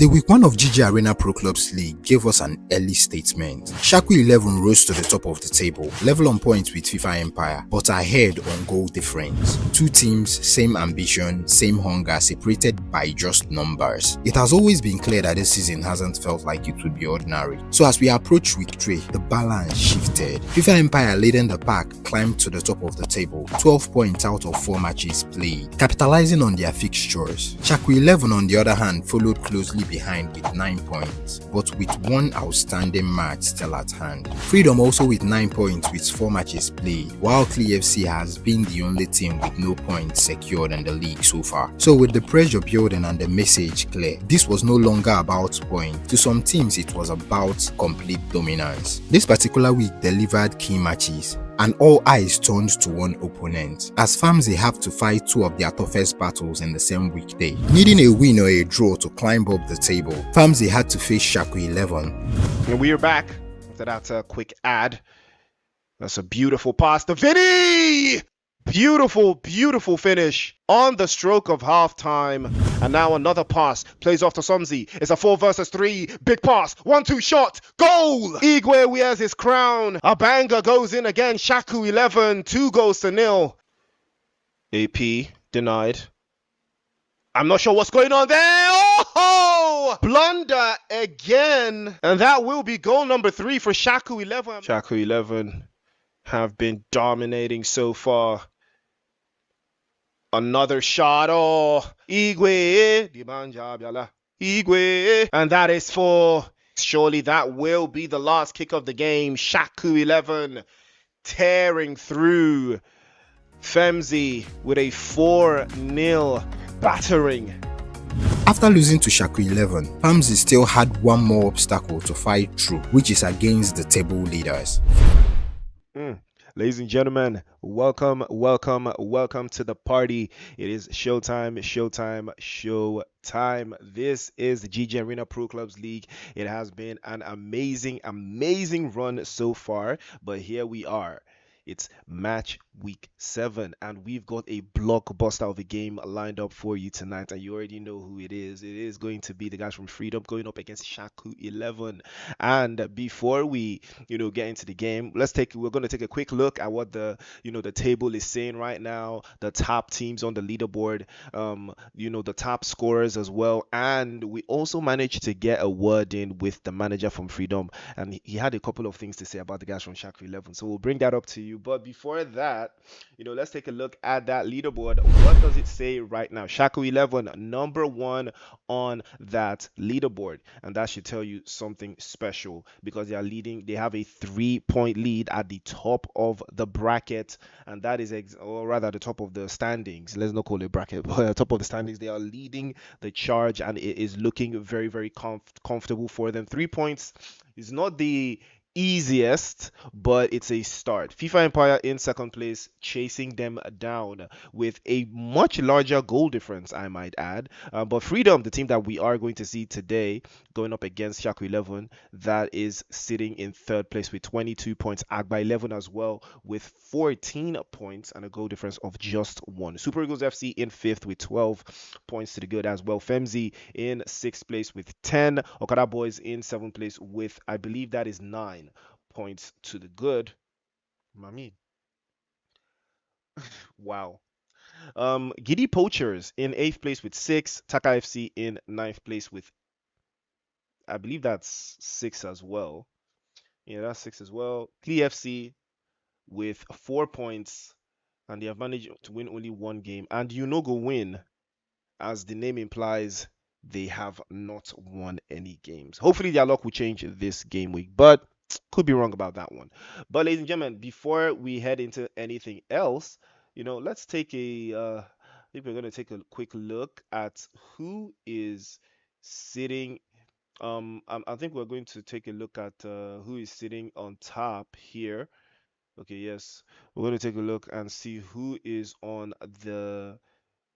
The week 1 of GG Arena Pro Clubs League gave us an early statement. Shaku 11 rose to the top of the table, level on points with FIFA Empire, but ahead on goal difference. Two teams, same ambition, same hunger, separated by just numbers. It has always been clear that this season hasn't felt like it would be ordinary. So as we approach week 3, the balance shifted. FIFA Empire leading the pack climbed to the top of the table, 12 points out of 4 matches played, capitalizing on their fixtures. Shaku 11 on the other hand followed closely behind with 9 points, but with one outstanding match still at hand. Freedom also with 9 points with 4 matches played, while EFC has been the only team with no points secured in the league so far. So with the pressure building and the message clear, this was no longer about points. To some teams it was about complete dominance. This particular week delivered key matches, and all eyes turned to one opponent, as FAMSI have to fight 2 of their toughest battles in the same weekday. Needing a win or a draw to climb up the table, FAMSI had to face Shaku 11. And we are back after that quick ad. That's a beautiful pass to Vinny! Beautiful, beautiful finish on the stroke of halftime. And now another pass. Plays off to Somzi. It's a 4 versus 3. Big pass. 1-2 shot. Goal! Igwe wears his crown. A banger goes in again. Shaku 11. 2-0. AP denied. I'm not sure what's going on there. Oh! Blunder again. And that will be goal number 3 for Shaku 11. Shaku 11 have been dominating so far. Another shot. Oh, Igwe. Igwe. And that is for. Surely that will be the last kick of the game. Shaku 11 tearing through. FAMSI with a 4-0 battering. After losing to Shaku 11, FAMSI still had one more obstacle to fight through, which is against the table leaders. Ladies and gentlemen, welcome to the party. It is showtime. This is the GG Arena Pro Clubs League. It has been an amazing run so far, but here we are. It's match week 7, and we've got a blockbuster of a game lined up for you tonight, and you already know who it is. It is going to be the guys from Freedom going up against Shaku 11. And before we, get into the game, we're going to take a quick look at what the table is saying right now. The top teams on the leaderboard, the top scorers as well, and we also managed to get a word in with the manager from Freedom, and he had a couple of things to say about the guys from Shaku 11. So we'll bring that up to you. But before that, let's take a look at that leaderboard. What does it say right now? Shaku 11, number 1 on that leaderboard, and that should tell you something special because they are leading. They have a 3-point lead at the top of the bracket, and that is or rather the top of the standings. Let's not call it bracket, but at the top of the standings, they are leading the charge, and it is looking very, very comfortable for them. 3 points is not the easiest, but it's a start. FIFA Empire in second place, chasing them down with a much larger goal difference, I might add. But Freedom, the team that we are going to see today, going up against Shaku 11, that is sitting in third place with 22 points. Agba 11 as well with 14 points and a goal difference of just 1. Super Eagles FC in 5th with 12 points to the good as well. FAMSI in 6th place with 10. Okada Boys in 7th place with, I believe that is 9 points to the good. Wow. Giddy Poachers in 8th place with 6. Taka FC in 9th place with, I believe that's 6 as well. Yeah, that's 6 as well. FC with 4 points, and they have managed to win only 1 game. And go win, as the name implies, they have not won any games. Hopefully their luck will change this game week, but could be wrong about that one. But ladies and gentlemen, before we head into anything else, let's take I think we're going to take a quick look at who is sitting. I think we're going to take a look at who is sitting on top here. Okay, yes, we're going to take a look and see who is on the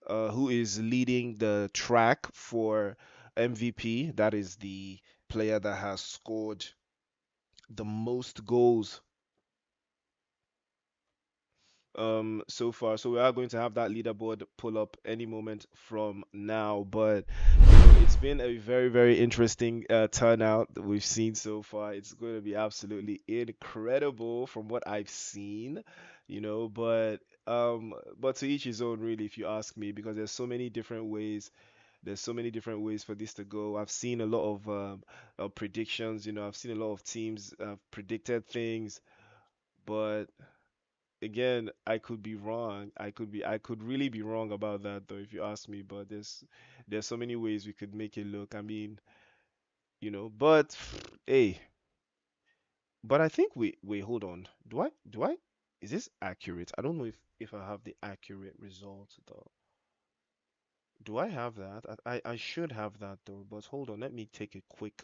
who is leading the track for MVP. That is the player that has scored the most goals so far. So we are going to have that leaderboard pull up any moment from now. But you know, it's been a very, very interesting turnout that we've seen so far. It's going to be absolutely incredible from what I've seen, you know. But to each his own, really, if you ask me, because there's so many different ways. There's so many different ways for this to go. I've seen a lot of predictions. You know, I've seen a lot of teams predicted things, but again, I could be wrong. I could really be wrong about that though, if you ask me. But there's so many ways we could make it look. I mean, you know, but hey, but I think wait, hold on. Do I is this accurate? I don't know if I have the accurate result though. Do I have that? I should have that though, but hold on, let me take a quick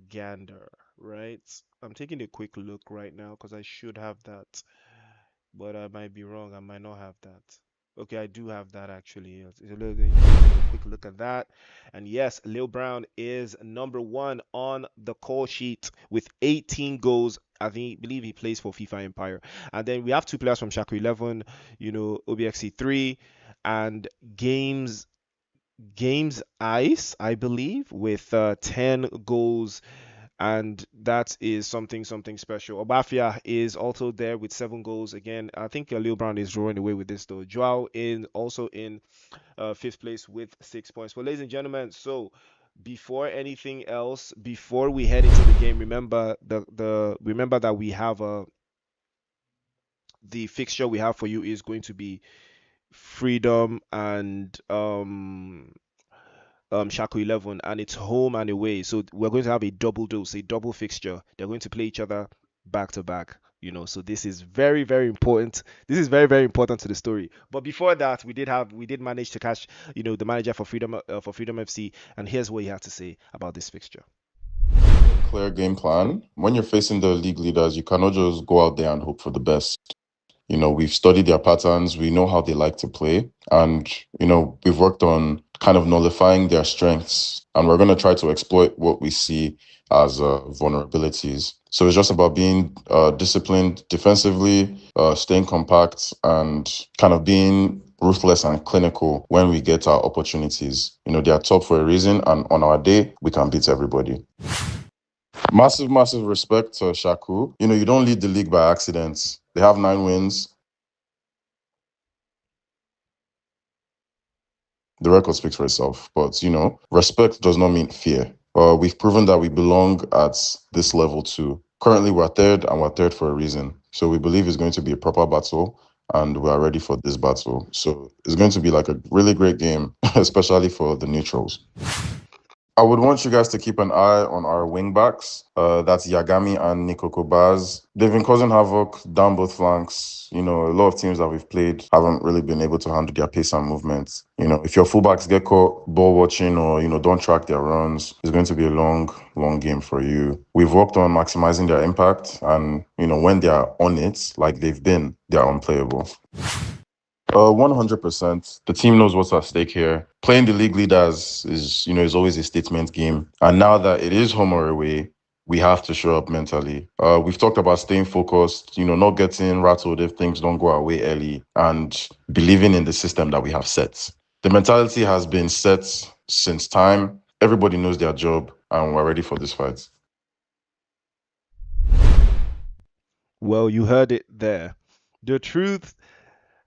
gander, right? I'm taking a quick look right now because I should have that, but I might be wrong. I might not have that. Okay, I do have that actually. Take a quick look at that. And yes, Lil Brown is number one on the call sheet with 18 goals. Believe he plays for FIFA Empire. And then we have two players from Shaku 11, you know, OBXC 3 and Games Games Ice, I believe, with 10 goals, and that is something special. Obafia is also there with 7 goals. Again, I think Lil Brown is drawing away with this though. Joao in also in fifth place with 6 points. But ladies and gentlemen, so before anything else, before we head into the game, remember the remember that we have the fixture we have for you is going to be Freedom and Shaku 11, and it's home and away. So we're going to have a double dose, a double fixture. They're going to play each other back to back. You know, so this is very, very important. This is very, very important to the story. But before that, we did manage to catch, you know, the manager for Freedom FC, and here's what he had to say about this fixture. Clear game plan. When you're facing the league leaders, you cannot just go out there and hope for the best. You know, we've studied their patterns, we know how they like to play, and, you know, we've worked on kind of nullifying their strengths, and we're going to try to exploit what we see as vulnerabilities. So it's just about being disciplined defensively, staying compact, and kind of being ruthless and clinical when we get our opportunities. You know, they are top for a reason, and on our day, we can beat everybody. Massive, massive respect to Shaku. You know, you don't lead the league by accident. They have 9 wins. The record speaks for itself. But, you know, respect does not mean fear. We've proven that we belong at this level too. Currently, we're third, and we're third for a reason. So we believe it's going to be a proper battle, and we are ready for this battle. So it's going to be like a really great game, especially for the neutrals. I would want you guys to keep an eye on our wing backs. That's Yagami and Nikoko Baz. They've been causing havoc down both flanks. You know, a lot of teams that we've played haven't really been able to handle their pace and movement. You know, if your fullbacks get caught ball watching or, you know, don't track their runs, it's going to be a long, long game for you. We've worked on maximizing their impact, and, you know, when they are on it, like they've been, they are unplayable. 100%. The team knows what's at stake here. Playing the league leaders is, you know, is always a statement game. And now that it is home or away, we have to show up mentally. We've talked about staying focused, you know, not getting rattled if things don't go our way early, and believing in the system that we have set. The mentality has been set since time. Everybody knows their job, and we're ready for this fight. Well, you heard it there. The truth,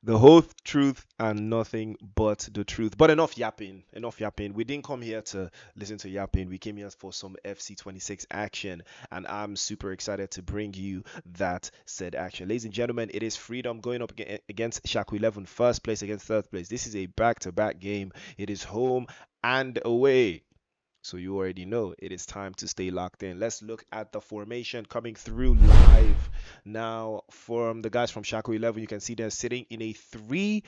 the whole truth, and nothing but the truth. But enough yapping. Enough yapping. We didn't come here to listen to yapping. We came here for some FC 26 action. And I'm super excited to bring you that said action. Ladies and gentlemen, it is Freedom going up against Shaku 11, first place against third place. This is a back to back game. It is home and away. So you already know it is time to stay locked in. Let's look at the formation coming through live now from the guys from Shaco 11. You can see they're sitting in a 3-4.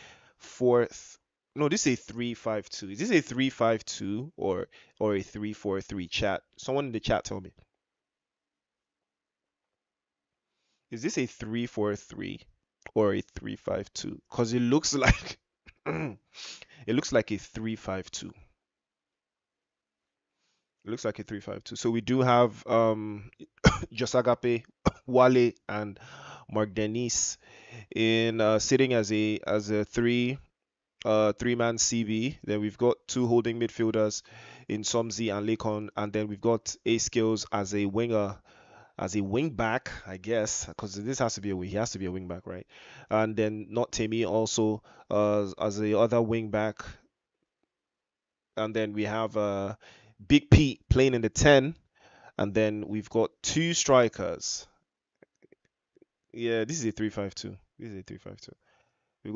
No, this is a 3-5-2. Is this a 3-5-2 or a 3-4-3? Chat. Someone in the chat tell me. Is this a 3-4-3 or a 3-5-2? Because it looks like it looks like a 3-5-2. It looks like a 3-5-2. So we do have Josagape, Wale, and Mark Denise in sitting as a three-man CB. Then we've got two holding midfielders in Somzi and Lekon, and then we've got A Skills as a winger, as a wing back, I guess, because this has to be he has to be a wing back, right? And then not Temi also as the other wing back, and then we have Big Pete playing in the 10, and then we've got two strikers. Yeah, this is a 3-5-2. This is a 3-5-2. We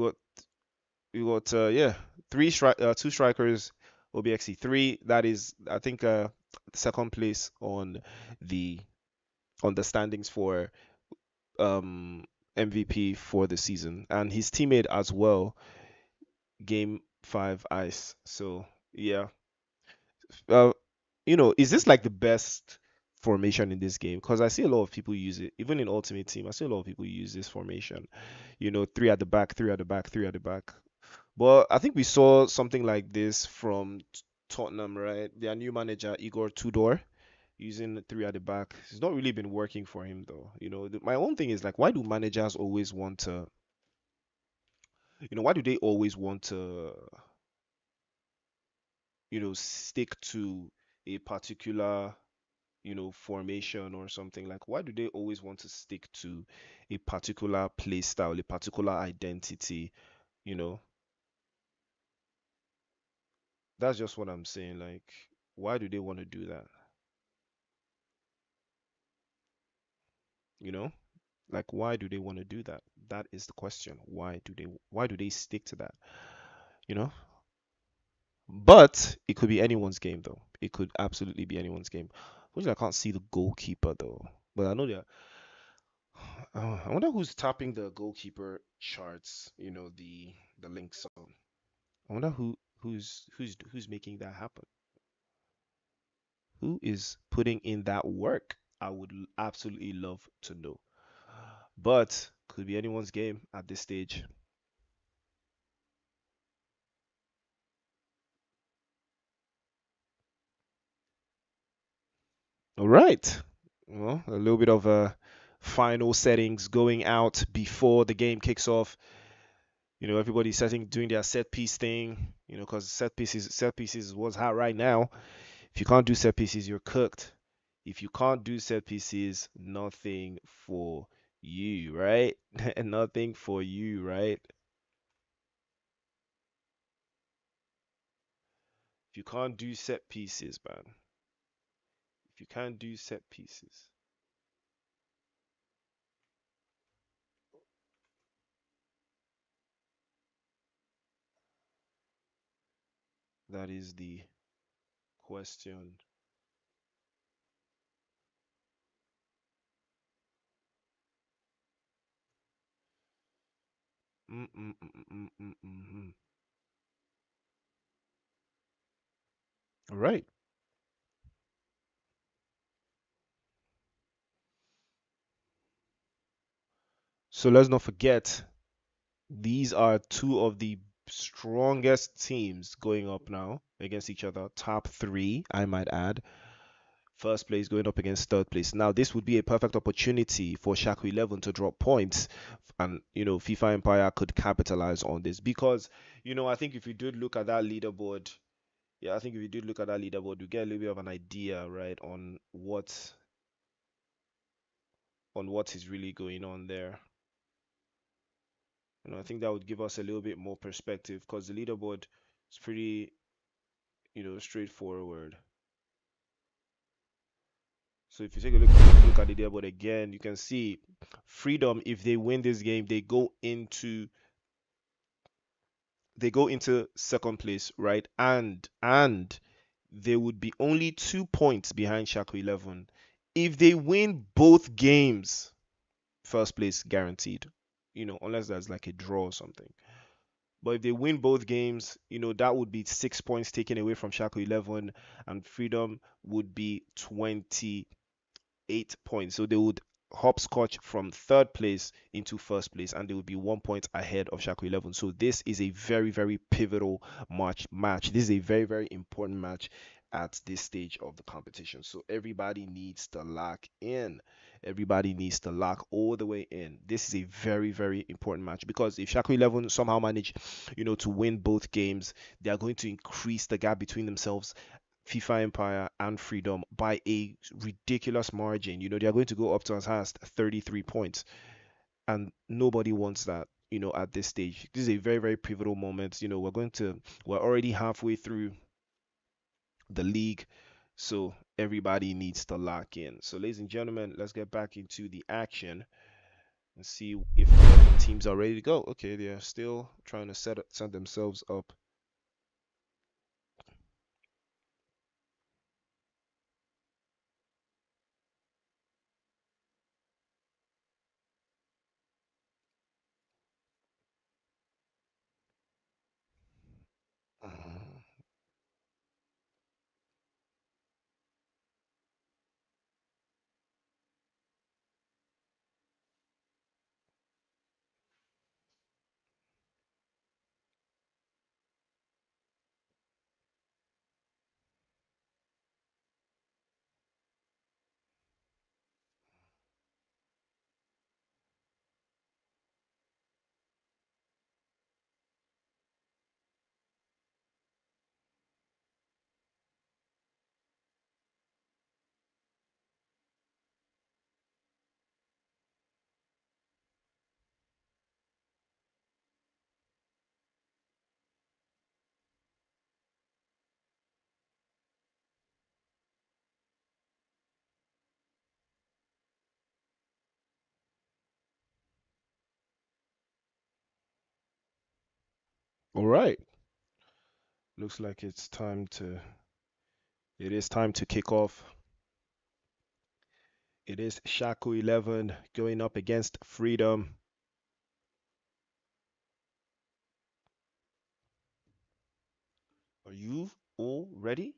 got yeah, two strikers, OBXE three. That is, I think, second place the on the standings for MVP for the season, and his teammate as well, game five ice. So yeah, uh, is this like the best formation in this game? Because I see a lot of people use it, even in Ultimate Team. I see a lot of people use this formation. Three at the back, three at the back, three at the back. But I think we saw something like this from Tottenham, right? Their new manager, Igor Tudor, using the three at the back. It's not really been working for him, though. My own thing is like, why do managers always want to, why do they always want to, stick to a particular, formation or something? Like, why do they always want to stick to a particular play style, a particular identity? You know, that's just what I'm saying. Like, why do they want to do that? You know? Like, why do they want to do that? That is the question. Why do they stick to that? You know? But it could be anyone's game though. It could absolutely be anyone's game. Which I can't see the goalkeeper though. But I know they're I wonder who's tapping the goalkeeper charts, the links. So I wonder who's making that happen. Who is putting in that work? I would absolutely love to know. But could be anyone's game at this stage. All right. Well, a little bit of final settings going out before the game kicks off. Everybody's doing their set piece thing. Because set pieces is what's hot right now. If you can't do set pieces, you're cooked. If you can't do set pieces, nothing for you, right? Nothing for you, right? If you can't do set pieces, man. If you can't do set pieces, that is the question. Mm, mm, mm, mm, mm, mm, mm, mm. All right. So let's not forget, these are two of the strongest teams going up now against each other. Top three, I might add. First place going up against third place. Now, this would be a perfect opportunity for Shaku 11 to drop points, and FIFA Empire could capitalize on this because I think if you did look at that leaderboard, yeah, I think if you did look at that leaderboard, you get a little bit of an idea, right, on what is really going on there. I think that would give us a little bit more perspective because the leaderboard is pretty, straightforward. So if you take a look at the leaderboard again, you can see Freedom. If they win this game, they go into second place, right? And they would be only 2 points behind Shaku 11. If they win both games, first place guaranteed. Unless there's like a draw or something. But if they win both games, that would be 6 points taken away from Shaku 11, and Freedom would be 28 points. So they would hopscotch from third place into first place, and they would be 1 point ahead of Shaku 11. So this is a very, very pivotal match. This is a very, very important match. at this stage of the competition. So everybody needs to lock in. Everybody needs to lock all the way in. This is a very, very important match because if Shaku 11 somehow manage, to win both games, they are going to increase the gap between themselves, FIFA Empire and Freedom, by a ridiculous margin. They are going to go up to as high as 33 points, and nobody wants that. At this stage, this is a very, very pivotal moment. We're already halfway through the league. So everybody needs to lock in. So, ladies and gentlemen, let's get back into the action and see if the teams are ready to go. Okay, they're still trying to set themselves up. All right. Looks like it is time to kick off. It is Shaku 11 going up against Freedom. Are you all ready?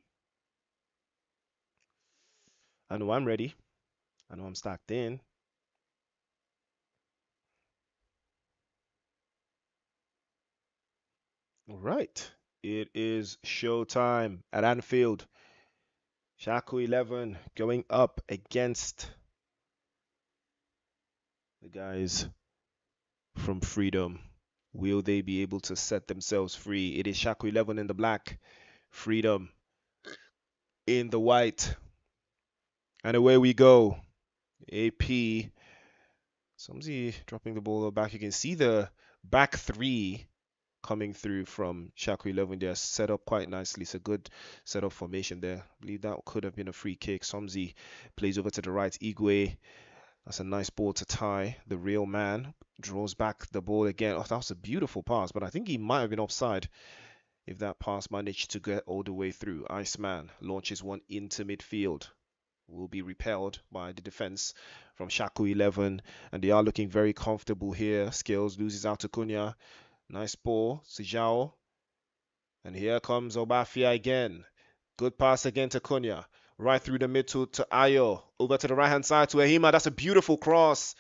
I know I'm ready. I know I'm stacked in. All right. It is showtime at Anfield. Shaku 11 going up against the guys from Freedom. Will they be able to set themselves free? It is Shaku 11 in the black, Freedom in the white. And away we go. AP. Somebody dropping the ball back. You can see the back three coming through from Shaku 11. They're set up quite nicely. It's a good setup formation there. I believe that could have been a free kick. Somzi plays over to the right. Igwe. That's a nice ball to tie. The real man draws back the ball again. Oh, that was a beautiful pass, but I think he might have been offside if that pass managed to get all the way through. Iceman launches one into midfield. Will be repelled by the defense from Shaku 11, and they are looking very comfortable here. Skills loses out to Cunha. Nice ball, Sijao. And here comes Obafia again. Good pass again to Cunha. Right through the middle to Ayo. Over to the right hand side to Ehima. That's a beautiful cross.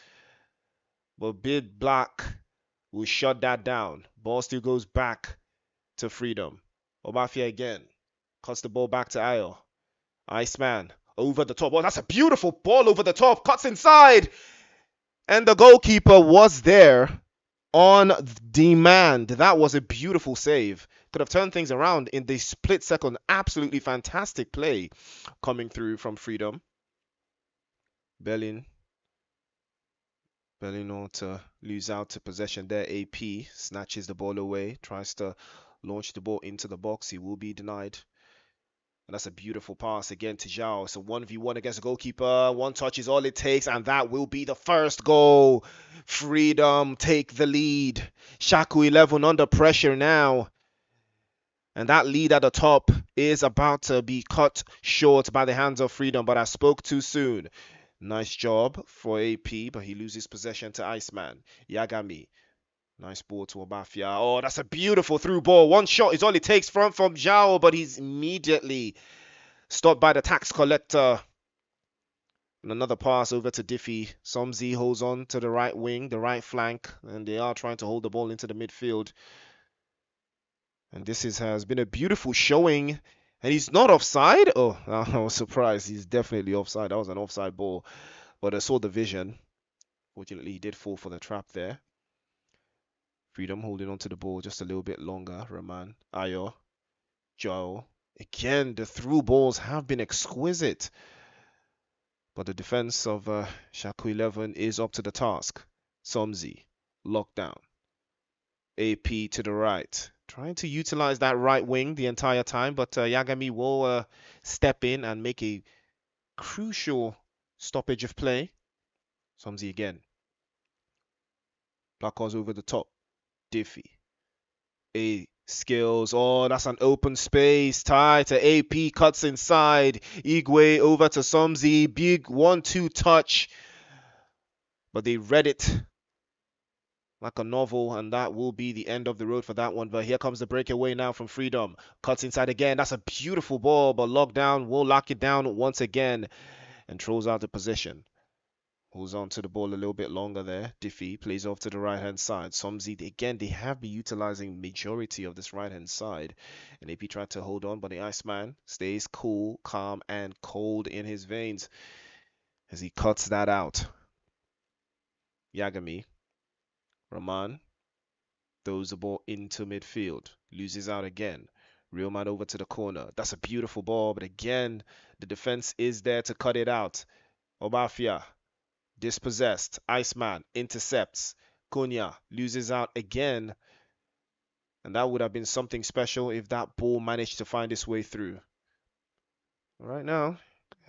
But Big Black will shut that down. Ball still goes back to Freedom. Obafia again. Cuts the ball back to Ayo. Iceman over the top. Oh, that's a beautiful ball over the top. Cuts inside. And the goalkeeper was there on demand. That was a beautiful save. Could have turned things around in the split second. Absolutely fantastic play coming through from Freedom. Bellin on to lose out to possession there. AP snatches the ball away, tries to launch the ball into the box. He will be denied. And that's a beautiful pass again to Zhao. It's a 1v1 against the goalkeeper. One touch is all it takes, and that will be the first goal. Freedom take the lead. Shaku 11 under pressure now. And that lead at the top is about to be cut short by the hands of Freedom, but I spoke too soon. Nice job for AP, but he loses possession to Iceman. Yagami. Nice ball to Obafia. Oh, that's a beautiful through ball. One shot is all it takes from Zhao, but he's immediately stopped by the tax collector. And another pass over to Diffie. Somzi holds on to the right wing, the right flank, and they are trying to hold the ball into the midfield. And this has been a beautiful showing And he's not offside? Oh, I was surprised. He's definitely offside. That was an offside ball. But I saw the vision. Fortunately, he did fall for the trap there. Freedom holding on to the ball just a little bit longer. Rahman, Ayo, Joe. Again, the through balls have been exquisite. But the defense of Shaku 11 is up to the task. Somzi, lockdown. AP to the right. Trying to utilize that right wing the entire time, but Yagami will step in and make a crucial stoppage of play. Somzi again. Blackos over the top. Diffie. A skills. Oh, that's an open space. Tie to AP. Cuts inside. Igwe over to Somzi. Big 1-2 touch. But they read it like a novel, and that will be the end of the road for that one. But here comes the breakaway now from Freedom. Cuts inside again. That's a beautiful ball, but Lockdown will lock it down once again and throws out the possession. Holds on to the ball a little bit longer there. Diffie plays off to the right-hand side. Somzi, again, they have been utilizing majority of this right-hand side. And AP tried to hold on, but the Iceman stays cool, calm, and cold in his veins as he cuts that out. Yagami. Rahman throws the ball into midfield. Loses out again. Real man over to the corner. That's a beautiful ball, but again, the defense is there to cut it out. Obafia. Dispossessed. Iceman intercepts. Cunha loses out again. And that would have been something special if that ball managed to find its way through. Right now,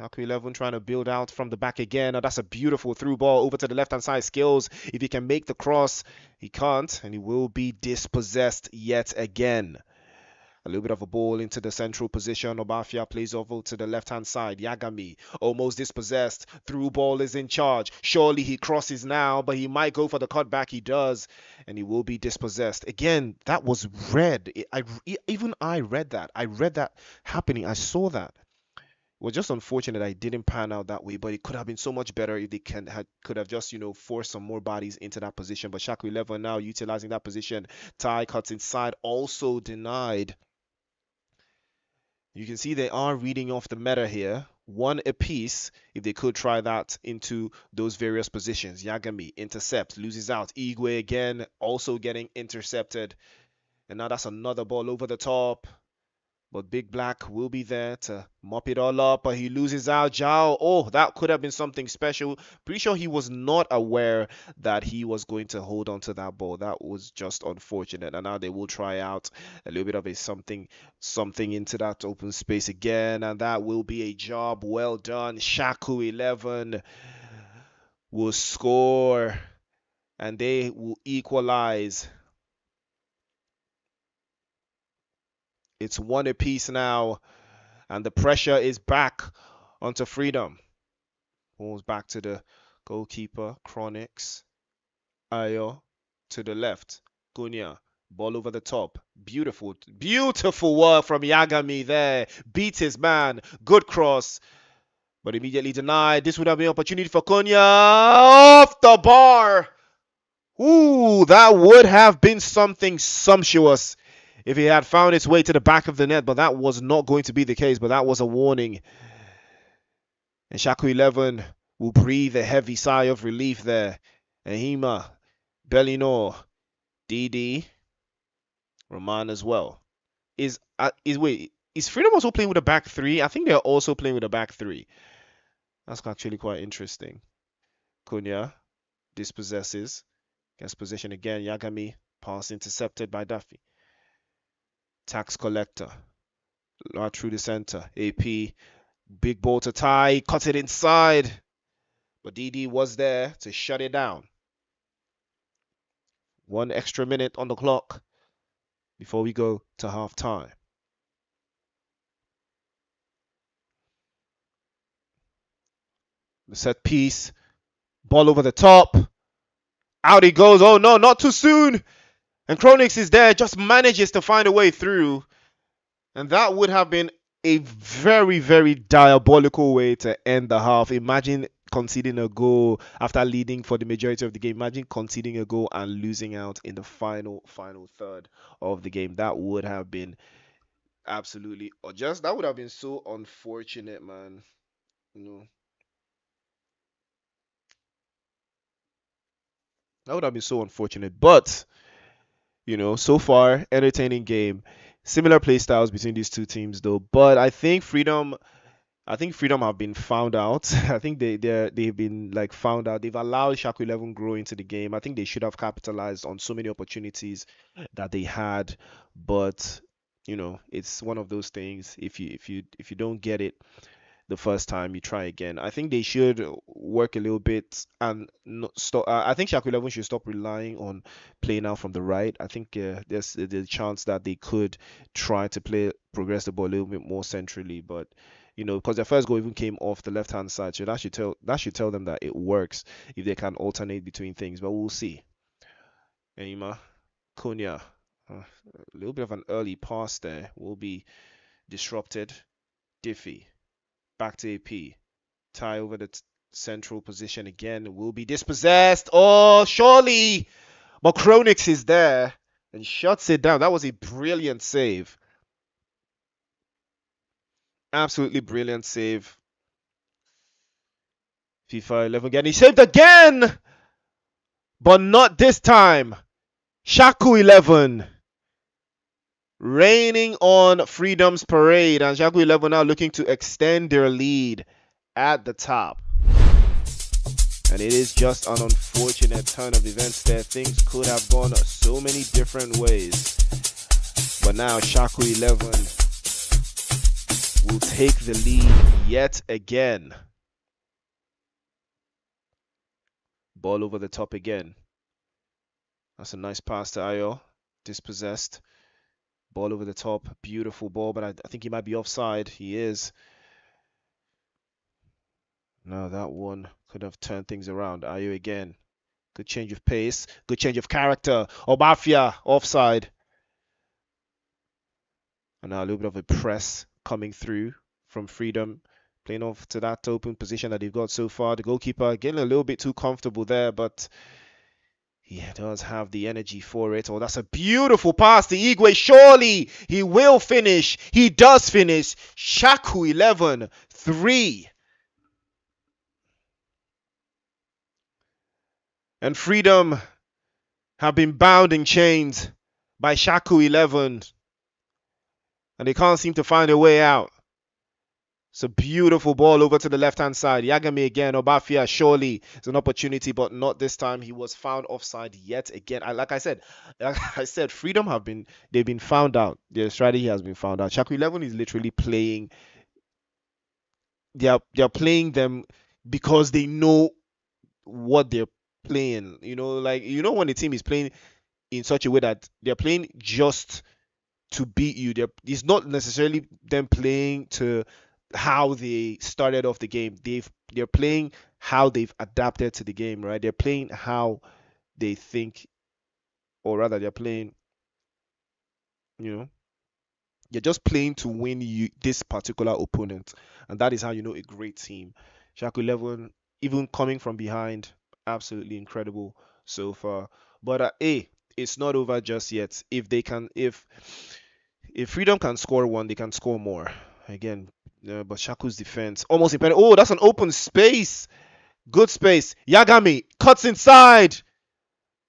Haku 11 trying to build out from the back again. Oh, that's a beautiful through ball over to the left-hand side. Skills. If he can make the cross, he can't. And he will be dispossessed yet again. A little bit of a ball into the central position. Obafia plays over to the left-hand side. Yagami almost dispossessed. Through ball is in charge. Surely he crosses now, but he might go for the cutback. He does, and he will be dispossessed. Again, that was read. Even I read that. I read that happening. I saw that. It was just unfortunate that it didn't pan out that way, but it could have been so much better if they could have just, forced some more bodies into that position. But Shaku 11 now utilizing that position. Tai cuts inside, also denied. You can see they are reading off the meta here. One apiece, if they could try that into those various positions. Yagami intercepts, loses out. Igwe again, also getting intercepted. And now that's another ball over the top. But Big Black will be there to mop it all up, but he loses out. Zhao, oh, that could have been something special. Pretty sure he was not aware that he was going to hold on to that ball. That was just unfortunate. And now they will try out a little bit of a something into that open space again. And that will be a job well done. Shaku 11 will score. And they will equalize. It's one apiece now, and the pressure is back onto Freedom. Ball's back to the goalkeeper, Chronix. Ayo to the left. Cunha, ball over the top. Beautiful, beautiful work from Yagami there. Beat his man. Good cross, but immediately denied. This would have been an opportunity for Cunha. Off the bar. Ooh, that would have been something sumptuous if he had found its way to the back of the net, but that was not going to be the case. But that was a warning. And Shaku 11 will breathe a heavy sigh of relief there. Ahima, Bellinor, DD, Rahman as well. Is Freedom also playing with a back three? I think they're also playing with a back three. That's actually quite interesting. Cunha dispossesses. Gets position again. Yagami, pass intercepted by Duffy. Tax collector. Right through the center. AP. Big ball to tie. Cut it inside. But DD was there to shut it down. 1 extra minute on the clock before we go to half time. The set piece. Ball over the top. Out he goes. Oh no, not too soon. And Chronix is there. Just manages to find a way through. And that would have been a very, very diabolical way to end the half. Imagine conceding a goal after leading for the majority of the game. Imagine conceding a goal and losing out in the final third of the game. That would have been Absolutely. Or just that would have been so unfortunate, man. You know, that would have been so unfortunate. But so far, entertaining game. Similar play styles between these two teams, though. But I think Freedom have been found out. I think they've been like found out. They've allowed Shaku 11 grow into the game. I think they should have capitalized on so many opportunities that they had, but it's one of those things. If you don't get it the first time, you try again. I think they should work a little bit and not stop. I think Shaku 11 should stop relying on playing out from the right. I think there's a chance that they could try to progress the ball a little bit more centrally, but because their first goal even came off the left hand side, so that should tell them that it works if they can alternate between things. But we'll see. Eima, Cunha, a little bit of an early pass there will be disrupted. Diffie back to AP. Tie over the central position again. Will be dispossessed. Oh, surely. But Kronix is there and shuts it down. That was a brilliant save. Absolutely brilliant save. FIFA 11 again. He saved again! But not this time. Shaku 11. Raining on Freedom's parade. And Shaku 11 now looking to extend their lead at the top. And it is just an unfortunate turn of events there. Things could have gone so many different ways. But now Shaku 11 will take the lead yet again. Ball over the top again. That's a nice pass to Ayo. Dispossessed. Ball over the top. Beautiful ball, but I think he might be offside. He is. No, that one could have turned things around. Ayo again. Good change of pace. Good change of character. Obafia offside. And now a little bit of a press coming through from Freedom. Playing off to that open position that they've got so far. The goalkeeper getting a little bit too comfortable there, but he does have the energy for it. Oh, that's a beautiful pass to Igwe. Surely he will finish. He does finish. Shaku 11, 3. And Freedom have been bound in chains by Shaku 11. And they can't seem to find a way out. It's a beautiful ball over to the left-hand side. Yagami again. Obafia, surely it's an opportunity, but not this time. He was found offside yet again. Like I said, Freedom they've been found out. Their strategy has been found out. Shaku 11 is literally playing. They're playing them because they know what they're playing. When the team is playing in such a way that they're playing just to beat you. It's not necessarily them playing to how they started off the game. They're playing how they've adapted to the game, right? They're playing how they think, or rather, they're playing. You're just playing to win this particular opponent, and that is how you know a great team. Shaku 11, even coming from behind, absolutely incredible so far. But hey, it's not over just yet. If Freedom can score one, they can score more. Again, but Shaku's defense almost impeded. Oh, that's an open space. Good space. Yagami cuts inside.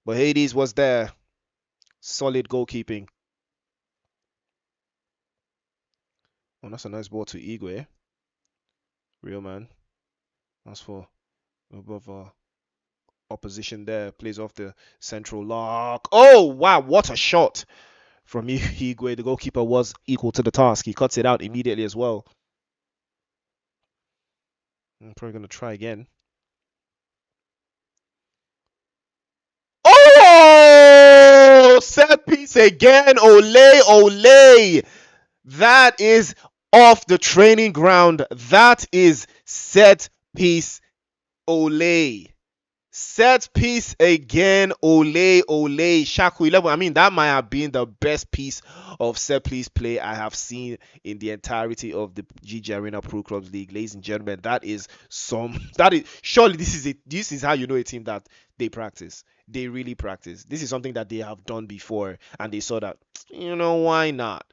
But Hades was there. Solid goalkeeping. Oh, that's a nice ball to Igwe. Real man. That's for above opposition there. Plays off the central lock. Oh, wow. What a shot from Igwe. The goalkeeper was equal to the task. He cuts it out immediately as well. I'm probably going to try again. Oh! Set piece again. Ole, ole. That is off the training ground. That is set piece. Ole. Set piece again. Ole, ole. Shaku 11. I mean, that might have been the best piece of set piece play I have seen in the entirety of the GG Arena Pro Clubs League. Ladies and gentlemen, surely this is how you know a team that they practice. They really practice. This is something that they have done before, and they saw that, why not?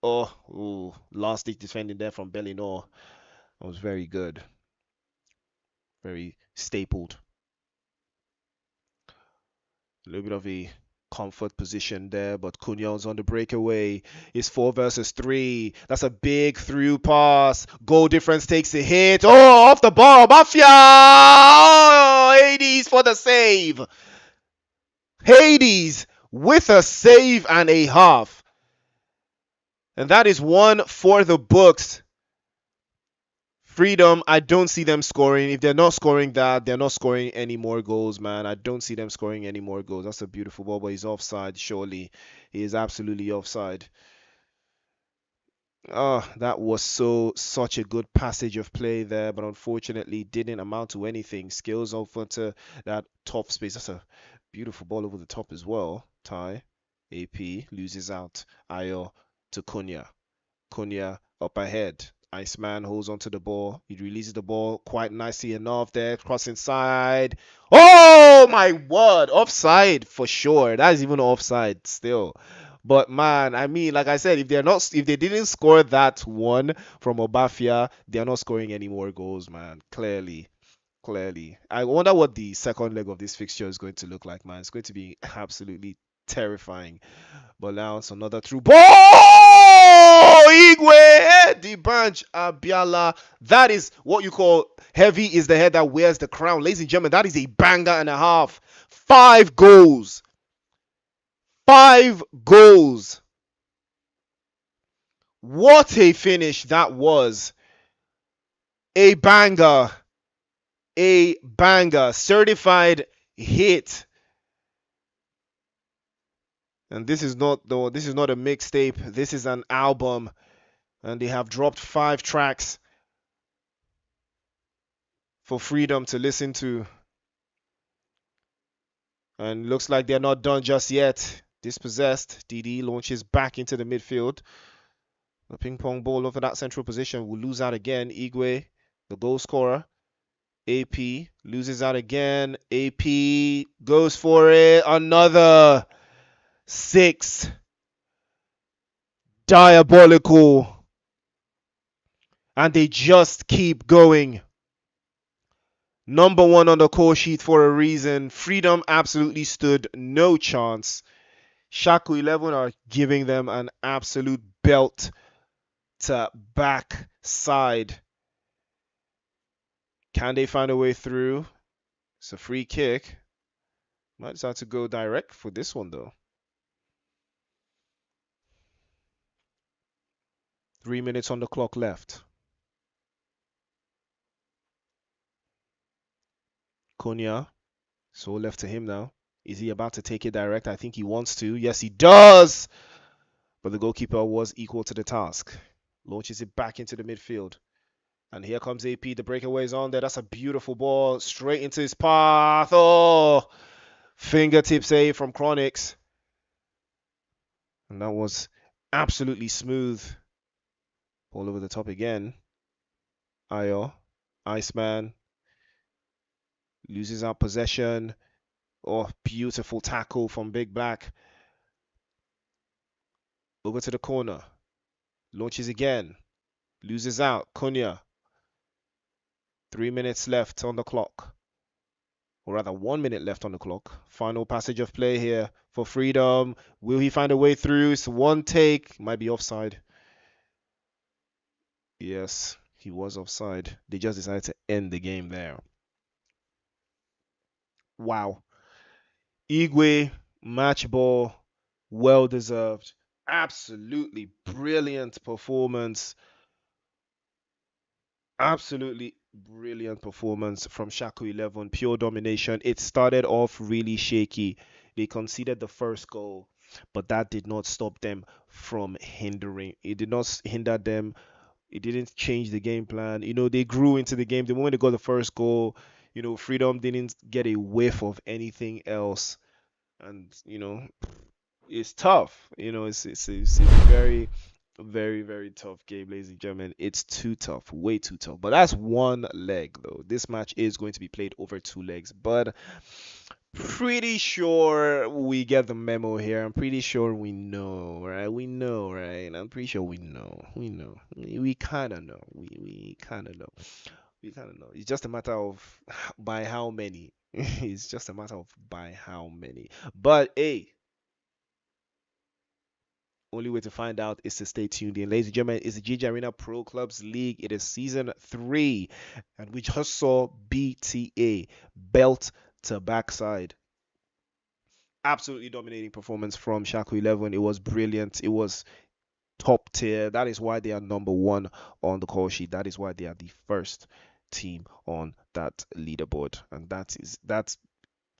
Oh, ooh, last stick defending there from Bellinor. That was very good. Very stapled. A little bit of a comfort position there, but Cunha's on the breakaway. It's 4 versus 3. That's a big through pass. Goal difference takes a hit. Oh, off the ball. Mafia! Oh, Hades for the save. Hades with a save and a half. And that is one for the books. Freedom, I don't see them scoring. If they're not scoring that, they're not scoring any more goals, man. I don't see them scoring any more goals. That's a beautiful ball, but he's offside, surely. He is absolutely offside. Oh, that was such a good passage of play there, but unfortunately didn't amount to anything. Skills over to that top space. That's a beautiful ball over the top as well. Ty, AP loses out. Ayo to Cunha. Cunha up ahead. Iceman holds onto the ball. He releases the ball quite nicely enough there. Crossing side. Oh my word. Offside for sure. That's even offside still. But man, I mean, like I said, if they didn't score that one from Obafia, they're not scoring any more goals, man. Clearly. Clearly. I wonder what the second leg of this fixture is going to look like, man. It's going to be absolutely terrifying. But now it's another through ball. Igwe, the bunch, Abiala. That is what you call heavy is the head that wears the crown. Ladies and gentlemen, that is a banger and a half. 5 goals. 5 goals. What a finish that was. A banger. A banger. Certified hit. And this is not a mixtape. This is an album. And they have dropped 5 tracks for Freedom to listen to. And looks like they're not done just yet. Dispossessed. DD launches back into the midfield. The ping pong ball over that central position will lose out again. Igwe, the goal scorer. AP loses out again. AP goes for it. Another 6. Diabolical. And they just keep going. Number 1 on the call sheet for a reason. Freedom absolutely stood no chance. Shaku 11 are giving them an absolute belt to backside. Can they find a way through? It's a free kick. Might decide to go direct for this one though. 3 minutes on the clock left. Konya. It's all left to him now. Is he about to take it direct? I think he wants to. Yes, he does. But the goalkeeper was equal to the task. Launches it back into the midfield. And here comes AP. The breakaway is on there. That's a beautiful ball. Straight into his path. Oh! Fingertip save from Chronix. And that was absolutely smooth. Ball over the top again. Ayo. Iceman. Loses out possession. Oh, beautiful tackle from Big Black. Over to the corner. Launches again. Loses out. Cunha. 3 minutes left on the clock. Or rather, 1 minute left on the clock. Final passage of play here for Freedom. Will he find a way through? It's one take. Might be offside. Yes, he was offside. They just decided to end the game there. Wow. Igwe, match ball, well deserved. Absolutely brilliant performance. Absolutely brilliant performance from Shaku 11. Pure domination. It started off really shaky. They conceded the first goal, but that did not stop them from hindering. It did not hinder them. It didn't change the game plan. They grew into the game. The moment they got the first goal, Freedom didn't get a whiff of anything else. And, it's tough. It's a very, very, very tough game, ladies and gentlemen. It's too tough, way too tough. But that's one leg, though. This match is going to be played over 2 legs. But Pretty sure we get the memo here. I'm pretty sure we know, right? We know, right? I'm pretty sure we know. We know. We kind of know. We kind of know. We kind of know. It's just a matter of by how many. It's just a matter of by how many. But hey, only way to find out is to stay tuned in. Ladies and gentlemen, it's the GG Arena Pro Clubs League. It is season 3, and we just saw BTA belt to backside. Absolutely dominating performance from Shaku 11. It was brilliant. It was top tier. That is why they are number 1 on the call sheet. That is why they are the first team on that leaderboard, and that's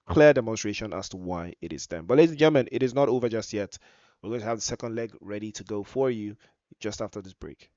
clear demonstration as to why it is them. But ladies and gentlemen, it is not over just yet. We're going to have the second leg ready to go for you just after this break.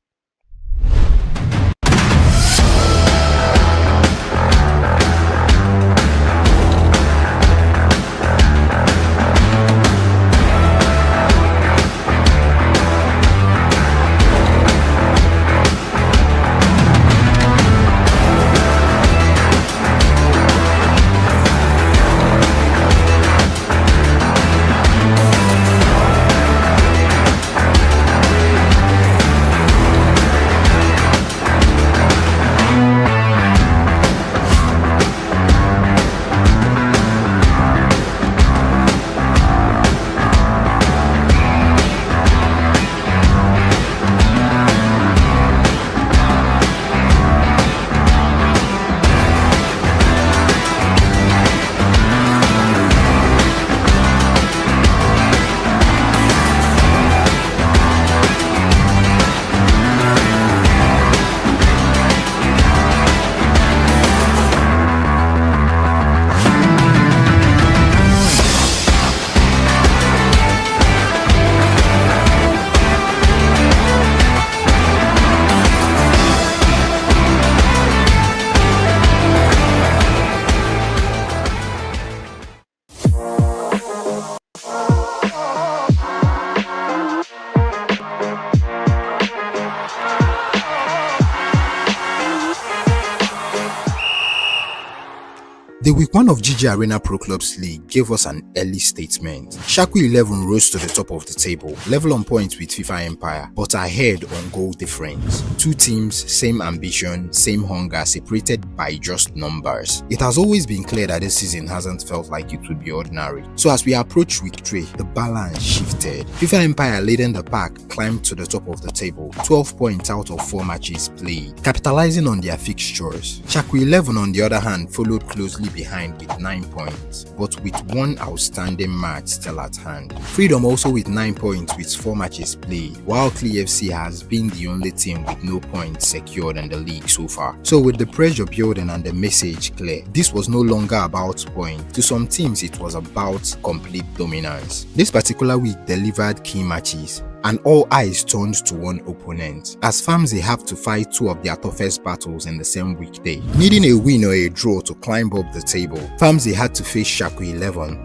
The week 1 of GG Arena Pro Clubs League gave us an early statement. Shaku 11 rose to the top of the table, level on points with FIFA Empire, but ahead on goal difference. Two teams, same ambition, same hunger, separated by just numbers. It has always been clear that this season hasn't felt like it would be ordinary. So as we approach week 3, the balance shifted. FIFA Empire leading the pack climbed to the top of the table, 12 points out of 4 matches played, capitalizing on their fixtures. Shaku 11 on the other hand followed closely behind with 9 points, but with one outstanding match still at hand. Freedom also with 9 points with 4 matches played, while EFC has been the only team with no points secured in the league so far. So with the pressure building and the message clear, this was no longer about points. To some teams it was about complete dominance. This particular week delivered key matches, and all eyes turned to one opponent, as Famsi have to fight 2 of their toughest battles in the same weekday. Needing a win or a draw to climb up the table, Famsi had to face Shaku 11.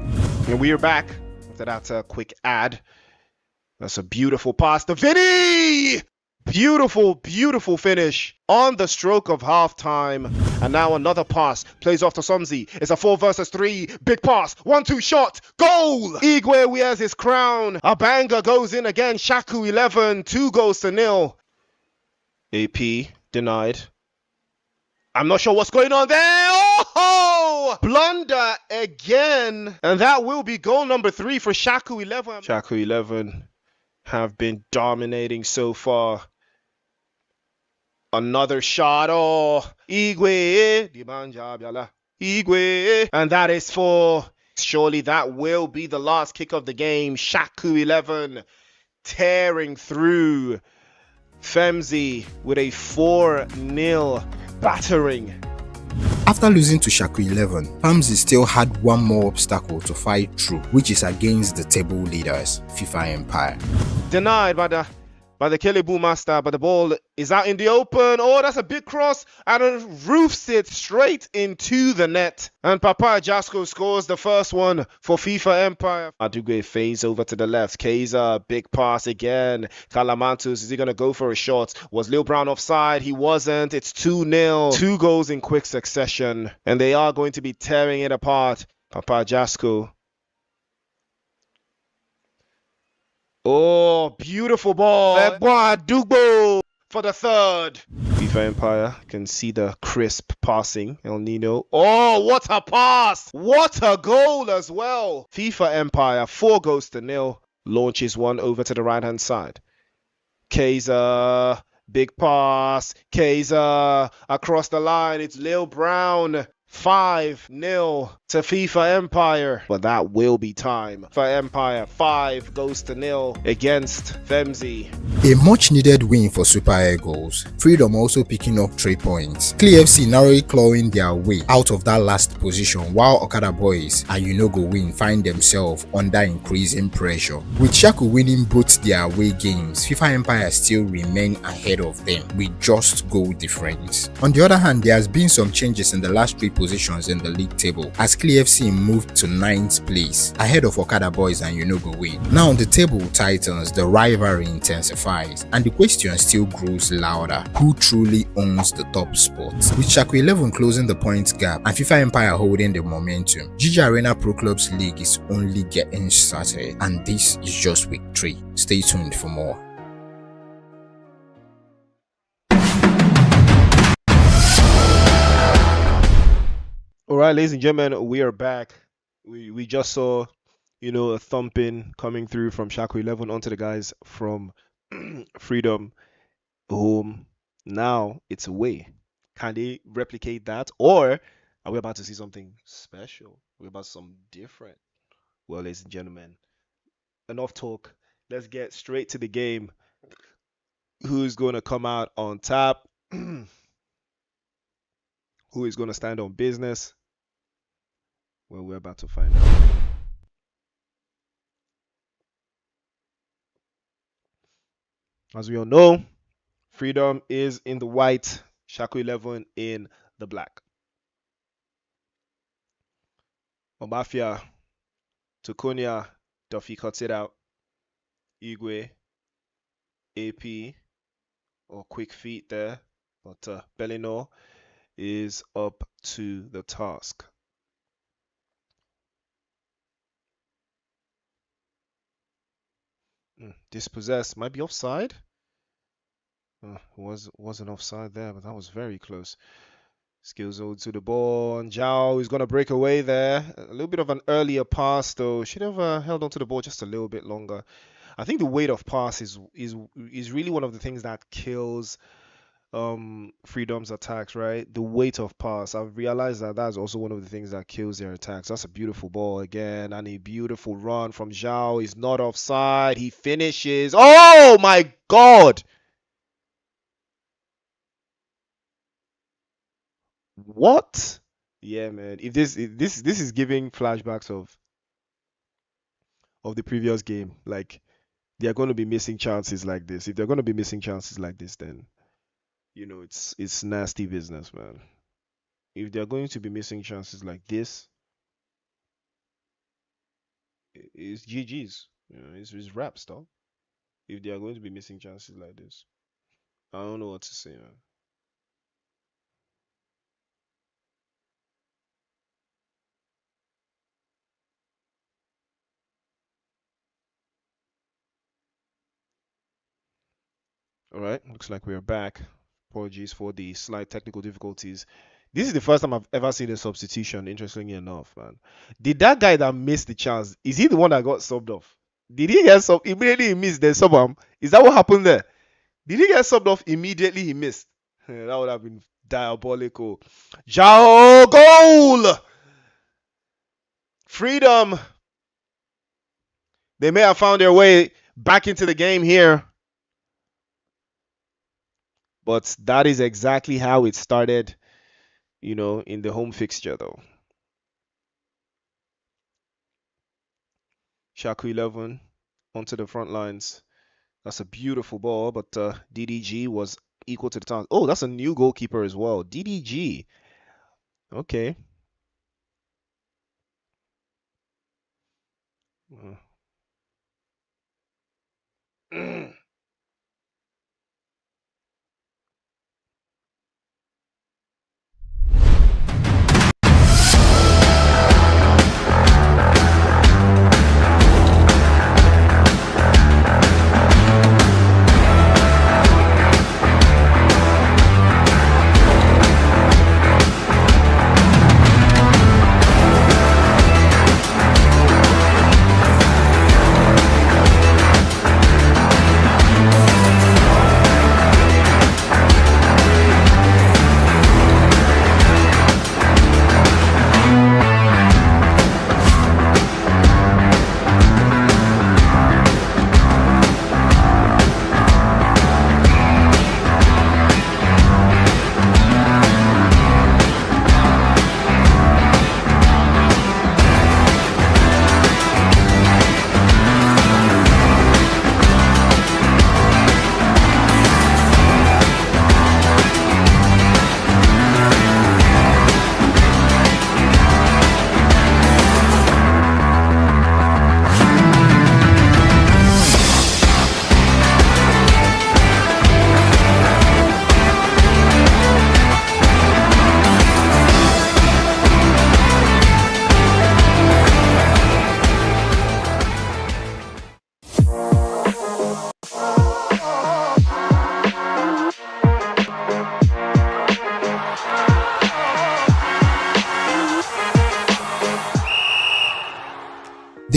And we are back after that quick ad. That's a beautiful pass to Vinny! Beautiful, beautiful finish on the stroke of halftime. And now another pass plays off to Somzi. It's a 4 versus 3. Big pass. 1-2 shot. Goal! Igwe wears his crown. A banger goes in again. Shaku 11. 2-0. AP denied. I'm not sure what's going on there. Oh! Blunder again. And that will be goal number 3 for Shaku 11. Shaku 11 have been dominating so far. Another shot. Oh, Igwe. Igwe. And that is for, surely that will be the last kick of the game. Shaku 11 tearing through. Femzi with a 4-0 battering. After losing to Shaku 11, Famsi still had one more obstacle to fight through, which is against the table leaders, FIFA Empire. Denied by the Kelebu master, but the ball is out in the open. Oh, that's a big cross, and it roofs it straight into the net. And Papa Jasko scores the first one for FIFA Empire. Adugwe fades over to the left. Kaiser, big pass again. Kalamantus, is he going to go for a shot? Was Lil Brown offside? He wasn't. It's 2-0. 2 goals in quick succession, and they are going to be tearing it apart Papa Jasko. Oh, beautiful ball. Dugbo for the third. FIFA Empire can see the crisp passing. El Nino. Oh, what a pass! What a goal as well. FIFA Empire, 4-0. Launches one over to the right-hand side. Kaiser, big pass. Kaiser across the line. It's Lil Brown. 5-0 to FIFA Empire. But that will be time. FIFA Empire 5-0 against Femzi. A much needed win for Super Eagles. Freedom also picking up 3 points. Clear FC narrowly clawing their way out of that last position, while Okada Boys and Unogo Win find themselves under increasing pressure. With Shaku winning both their away games, FIFA Empire still remain ahead of them with just goal difference. On the other hand, there has been some changes in the last 3 positions in the league table as Clear FC moved to 9th place ahead of Okada Boys and Unogo Win. Now on the table tightens, the rivalry intensifies and the question still grows louder: who truly owns the top spot? With Shaku 11 closing the points gap and FIFA Empire holding the momentum, GG Arena Pro Clubs League is only getting started, and this is just week 3. Stay tuned for more. All right, ladies and gentlemen, we are back. We just saw, a thumping coming through from Shaku 11 onto the guys from Freedom home. Now it's away. Can they replicate that, or are we about to see something special? Are we about something different? Well, ladies and gentlemen, enough talk. Let's get straight to the game. Who's going to come out on top? Who is going to stand on business? Well, we're about to find out. As we all know, Freedom is in the white, Shaku 11 in the black. Omafia, Tukunia, Duffy cuts it out. Igwe, AP, or quick feet there, but Bellinor is up to the task. Dispossessed might be offside. Wasn't offside there, but that was very close. Skills owed to the ball, and Zhao is gonna break away there. A little bit of an earlier pass though. Should have held onto the ball just a little bit longer. I think the weight of pass is really one of the things that kills Freedom's attacks, right? The weight of pass. I've realized that that's also one of the things that kills their attacks. That's a beautiful ball again, and a beautiful run from Zhao. He's not offside. He finishes. Oh my god! What? Yeah, man. If this is giving flashbacks of the previous game. Like, they are going to be missing chances like this. If they're going to be missing chances like this, then it's nasty business, man. If they're going to be missing chances like this, it's GG's. It's wraps, though. If they are going to be missing chances like this, I don't know what to say, man. All right, looks like we are back. Apologies for the slight technical difficulties. This is the first time I've ever seen a substitution, interestingly enough, man. Did that guy that missed the chance, is he the one that got subbed off? Did he get subbed? Immediately he missed, then sub him? Is that what happened there? Did he get subbed off immediately he missed? That would have been diabolical. Zhao goal! Freedom. They may have found their way back into the game here. But that is exactly how it started, in the home fixture, though. Shaku 11 onto the front lines. That's a beautiful ball, but DDG was equal to the task. Oh, that's a new goalkeeper as well. DDG. Okay.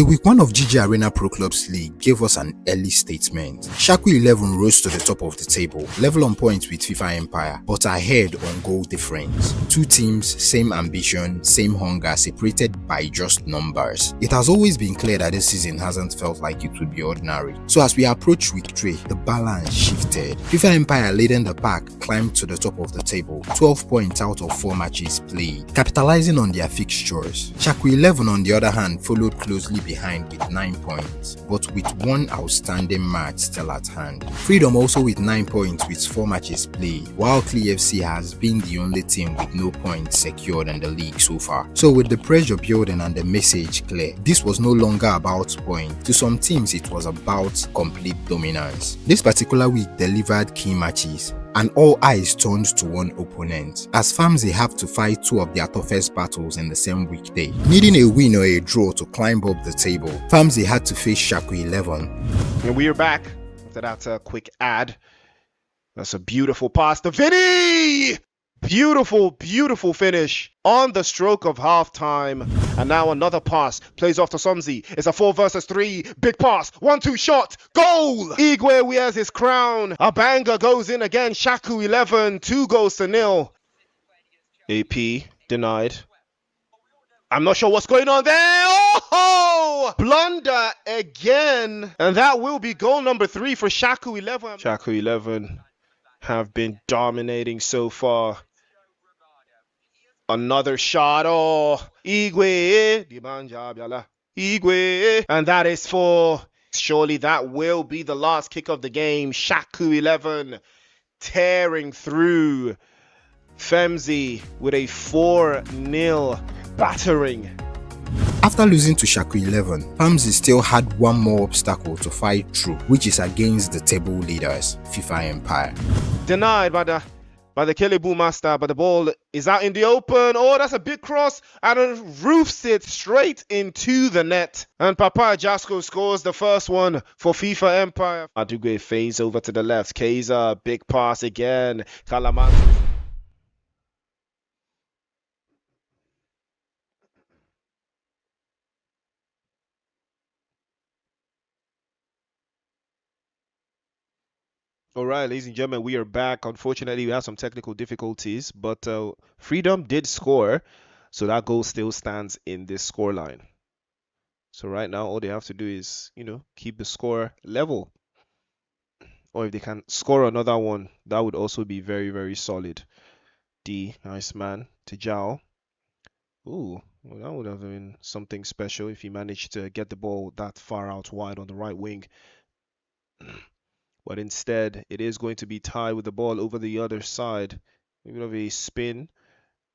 The week 1 of GG Arena Pro Clubs League gave us an early statement. Shaku 11 rose to the top of the table, level on points with FIFA Empire, but ahead on goal difference. Two teams, same ambition, same hunger, separated by just numbers. It has always been clear that this season hasn't felt like it would be ordinary. So as we approach week 3, the balance shifted. FIFA Empire leading the pack climbed to the top of the table, 12 points out of 4 matches played, capitalizing on their fixtures. Shaku 11 on the other hand followed closely behind with 9 points, but with one outstanding match still at hand. Freedom also with 9 points with 4 matches played, while EFC has been the only team with no points secured in the league so far. So with the pressure building and the message clear, this was no longer about points. To some teams it was about complete dominance. This particular week delivered key matches, and all eyes turned to one opponent, as Famsi have to fight 2 of their toughest battles in the same weekday. Needing a win or a draw to climb up the table, Famsi had to face Shaku 11. And we are back after that quick ad. That's a beautiful pass to Vinny! Beautiful, beautiful finish on the stroke of halftime. And now another pass. Plays off to Somzi. It's a 4 versus 3. Big pass. 1-2 shot. Goal! Igwe wears his crown. A banger goes in again. Shaku 11. 2-0. AP denied. I'm not sure what's going on there. Oh! Blunder again. And that will be goal number 3 for Shaku 11. Shaku 11 have been dominating so far. Another shot. Oh, Igwe. Igwe. And that is for. Surely that will be the last kick of the game. Shaku 11 tearing through. Femzi with a 4-0 battering. After losing to Shaku 11, Famsi still had one more obstacle to fight through, which is against the table leaders, FIFA Empire. Denied by the Kelebu master, but the ball is out in the open. Oh, that's a big cross, and it roofs it straight into the net. And Papa Jasko scores the first one for FIFA Empire. Adugwe fades over to the left. Kaiser, big pass again. Kalaman. All right, ladies and gentlemen, we are back. Unfortunately, we have some technical difficulties, but Freedom did score, so that goal still stands in this scoreline. So right now, all they have to do is, keep the score level. Or if they can score another one, that would also be very, very solid. D, nice man, to Jao. Ooh, well, that would have been something special if he managed to get the ball that far out wide on the right wing. But instead, it is going to be tied with the ball over the other side. A bit of a spin.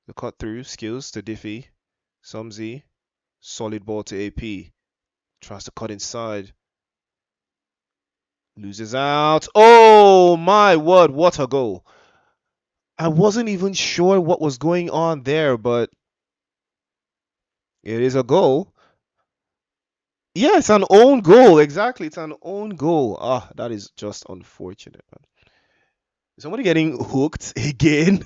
The cut through skills to Diffie. Somzi. Solid ball to AP. Tries to cut inside. Loses out. Oh my word, what a goal. I wasn't even sure what was going on there, but it is a goal. Yeah, it's an own goal. Exactly, it's an own goal. Ah, that is just unfortunate, man. Is somebody getting hooked again?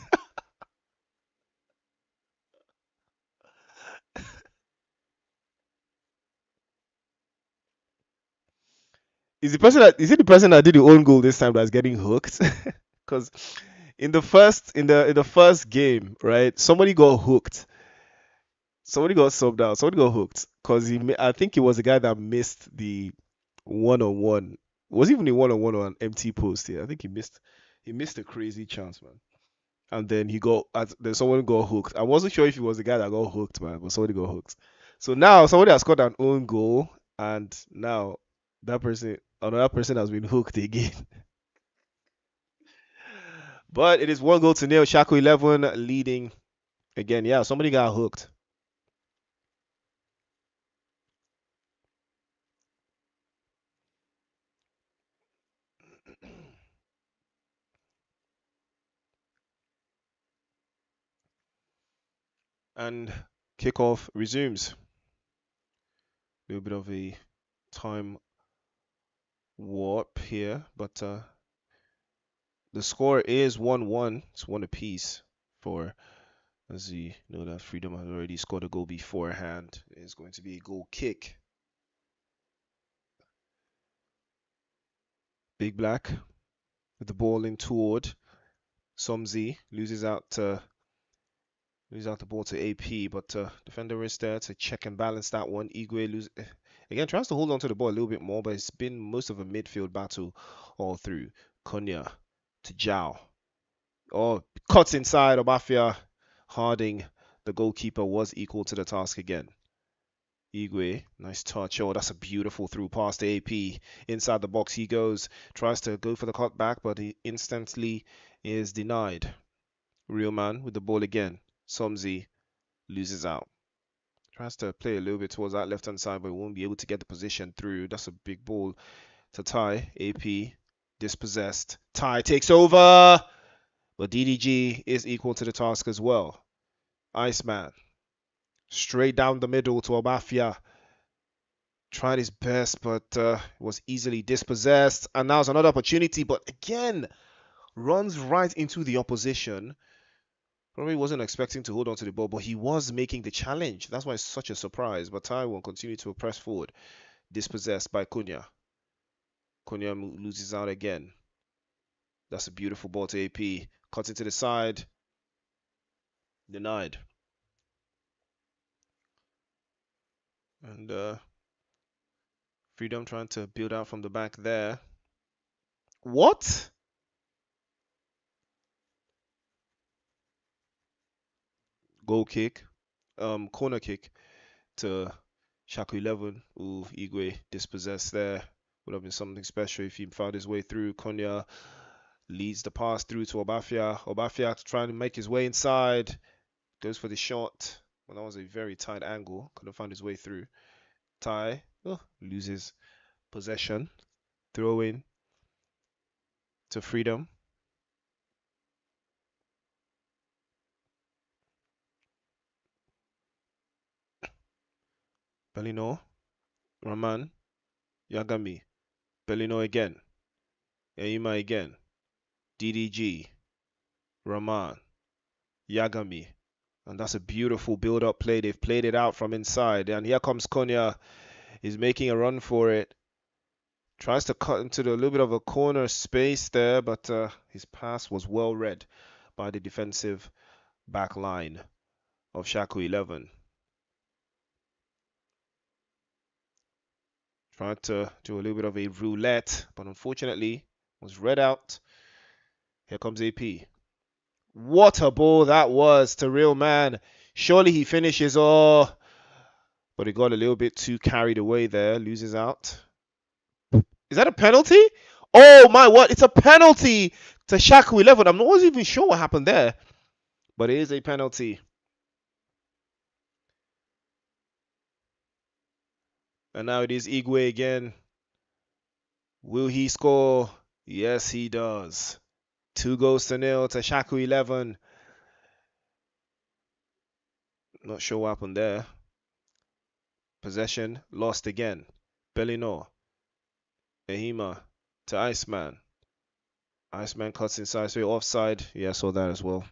Is it the person that did the own goal this time that's getting hooked? Because in the first game, right, somebody got hooked. Somebody got subbed out. Somebody got hooked because I think it was the guy that missed the one-on-one. It wasn't even a one-on-one on an empty post here. I think he missed a crazy chance, man. And then then someone got hooked. I wasn't sure if it was the guy that got hooked, man, but somebody got hooked. So now somebody has scored an own goal, and now another person has been hooked again. But it is 1-0. Shaku 11 leading again. Yeah, somebody got hooked. And kickoff resumes. A little bit of a time warp here, but the score is 1-1. It's 1 apiece for, as you know, that Freedom has already scored a goal beforehand. It's going to be a goal kick. Big Black with the ball in toward Somzi. Loses out the ball to AP, but defender is there to check and balance that one. Igwe again tries to hold on to the ball a little bit more, but it's been most of a midfield battle all through. Konya to Jao. Oh, cuts inside Obafia. Harding, the goalkeeper, was equal to the task again. Igwe, nice touch. Oh, that's a beautiful through pass to AP. Inside the box he goes. Tries to go for the cut back, but he instantly is denied. Real man with the ball again. Somzi loses out. Tries to play a little bit towards that left hand side, but won't be able to get the position through. That's a big ball to Ty. AP dispossessed. Ty takes over, but DDG is equal to the task as well. Iceman straight down the middle to Obafia. Tried his best, but was easily dispossessed. And now's another opportunity, but again, runs right into the opposition. Probably wasn't expecting to hold on to the ball, but he was making the challenge. That's why it's such a surprise. But Tai will continue to press forward. Dispossessed by Cunha. Cunha loses out again. That's a beautiful ball to AP. Cuts into the side. Denied. And Freedom trying to build out from the back there. What? Goal kick. Corner kick to Shaku 11. Ooh, Igwe dispossessed there. Would have been something special if he found his way through. Konya leads the pass through to Obafia. Obafia trying to make his way inside. Goes for the shot. Well, that was a very tight angle. Couldn't find his way through. Tai loses possession. Throw in to Freedom. Belino. Raman. Yagami. Belino again. Eima again. DDG. Raman. Yagami. And that's a beautiful build-up play. They've played it out from inside. And here comes Konya. He's making a run for it. Tries to cut into a little bit of a corner space there, but his pass was well read by the defensive back line of Shaku 11. Tried to do a little bit of a roulette, but unfortunately was read out. Here comes AP. What a ball that was to Real Man. Surely he finishes. Oh, but he got a little bit too carried away there. Loses out. Is that a penalty? Oh my, what? It's a penalty to Shaku 11. I'm not even sure what happened there, but it is a penalty. And now it is Igwe again. Will he score? Yes, he does. 2-0 to Shaku 11. Not sure what happened there. Possession lost again. Bellinor. Ehima to Iceman. Iceman cuts inside, so offside. Yeah, I saw that as well.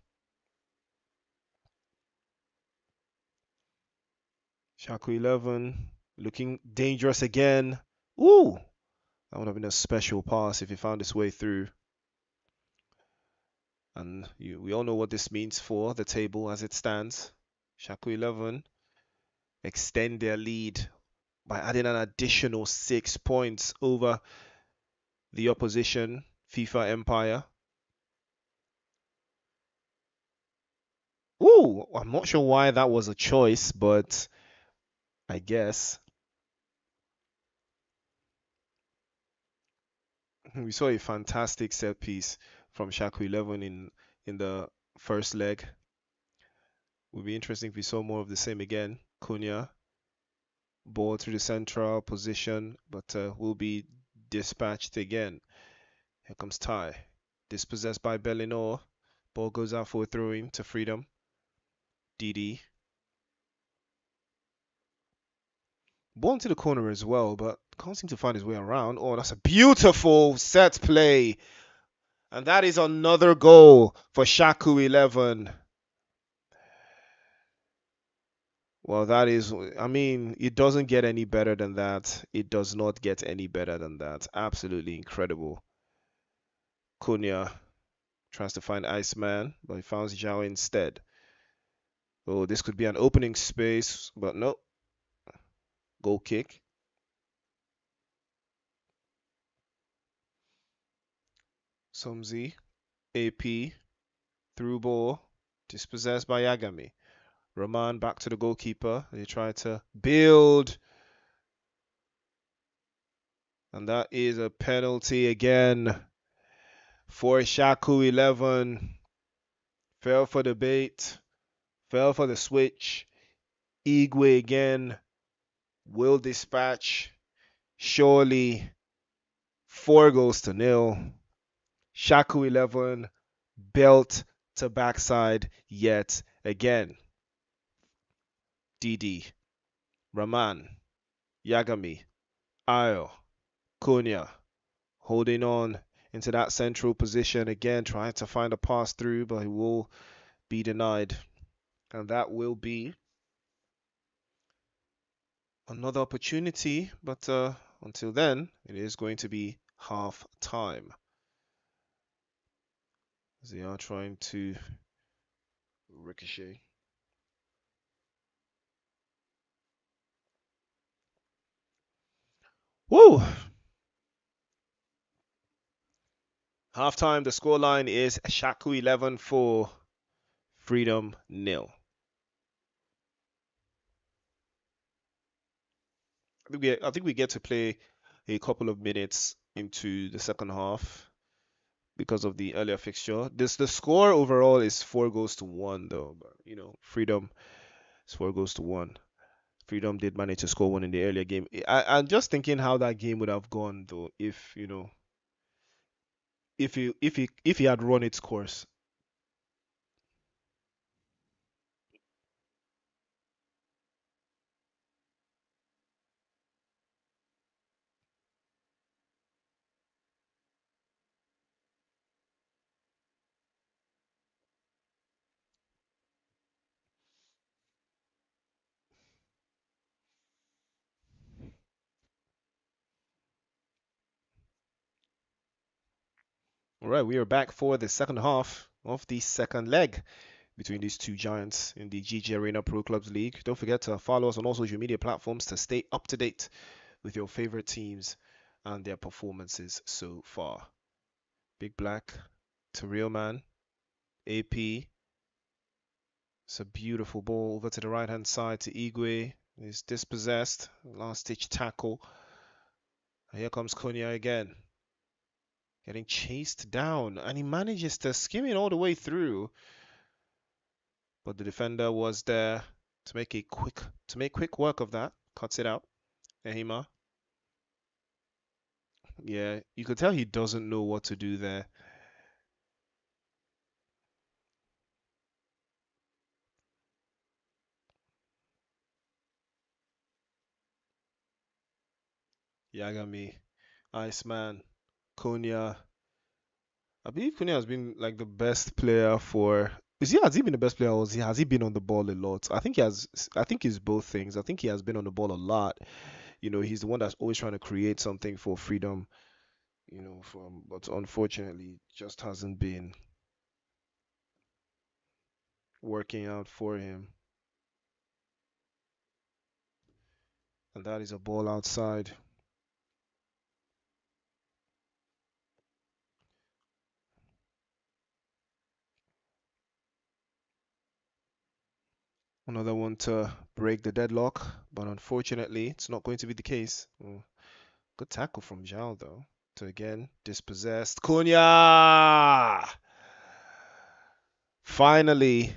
Shaku 11 looking dangerous again. Ooh, that would have been a special pass if he found his way through. And we all know what this means for the table as it stands. Shaku 11 extend their lead by adding an additional 6 points over the opposition, FIFA Empire. Ooh, I'm not sure why that was a choice, but I guess. We saw a fantastic set piece from Shaku 11 in the first leg. Would be interesting if we saw more of the same again. Cunha, ball through the central position, but will be dispatched again. Here comes Ty, dispossessed by Bellinor. Ball goes out for a throw-in to Freedom. DD. Ball into the corner as well, but can't seem to find his way around. Oh, that's a beautiful set play. And that is another goal for Shaku 11. Well, that is, I mean, it doesn't get any better than that. It does not get any better than that. Absolutely incredible. Cunha tries to find Iceman, but he finds Zhao instead. Oh, this could be an opening space, but no. Goal kick. Somzi, AP, through ball, dispossessed by Yagami. Roman back to the goalkeeper. They try to build, and that is a penalty again for Shaku 11. Fell for the bait, fell for the switch. Igwe again will dispatch. Surely 4-0. Shaku 11 belt to backside yet again. Didi, Raman, Yagami, Ayo, Cunha holding on into that central position again, trying to find a pass through, but he will be denied. And that will be another opportunity, but until then, it is going to be half time. They are trying to ricochet. Woo! Half time, the scoreline is Shaku 11 for Freedom 0. I think we get to play a couple of minutes into the second half because of the earlier fixture. The score overall is 4-1 though. But, Freedom is 4-1. Freedom did manage to score one in the earlier game. I'm just thinking how that game would have gone though if if he had run its course. All right, we are back for the second half of the second leg between these two giants in the GG Arena Pro Clubs League. Don't forget to follow us on all social media platforms to stay up to date with your favorite teams and their performances so far. Big Black to Real Man, AP. It's a beautiful ball over to the right hand side to Igwe. He's dispossessed. Last ditch tackle. Here comes Cunha again. Getting chased down. And he manages to skim it all the way through. But the defender was there to make quick work of that. Cuts it out. Ehima. Yeah, you could tell he doesn't know what to do there. Yagami, Iceman, Konya. I believe Konya has been like the best player for. Has he been the best player, or has he been on the ball a lot? I think he has. I think he's both things. I think he has been on the ball a lot. He's the one that's always trying to create something for Freedom. But unfortunately, just hasn't been working out for him. And that is a ball outside. Another one to break the deadlock, but unfortunately, it's not going to be the case. Good tackle from Zhao, though. To again, dispossessed. Cunha! Finally.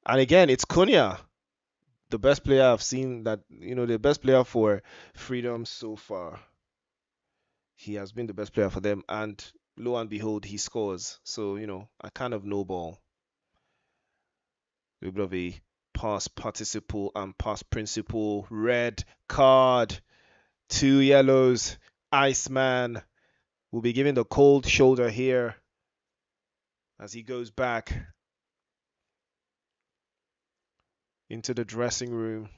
And again, it's Cunha, the best player I've seen the best player for Freedom so far. He has been the best player for them, and lo and behold, he scores. So, I kind of know ball. A bit of a past participle and past principle. Red card. 2 yellows. Iceman will be given the cold shoulder here as he goes back into the dressing room.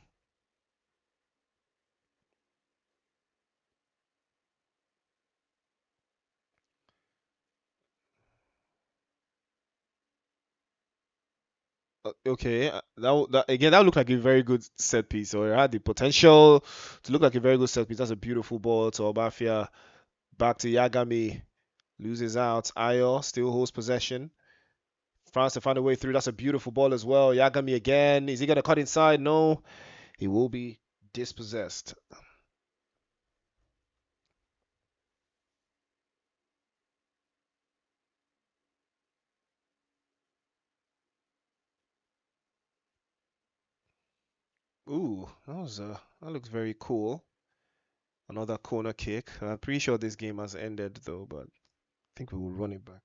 Okay, again, that looked like a very good set piece, or it had the potential to look like a very good set piece. That's a beautiful ball to Obafia. Back to Yagami, loses out. Ayo still holds possession. France to find a way through. That's a beautiful ball as well. Yagami again. Is he gonna cut inside? No, he will be dispossessed. Ooh, that looks very cool. Another corner kick. I'm pretty sure this game has ended though, but I think we will run it back.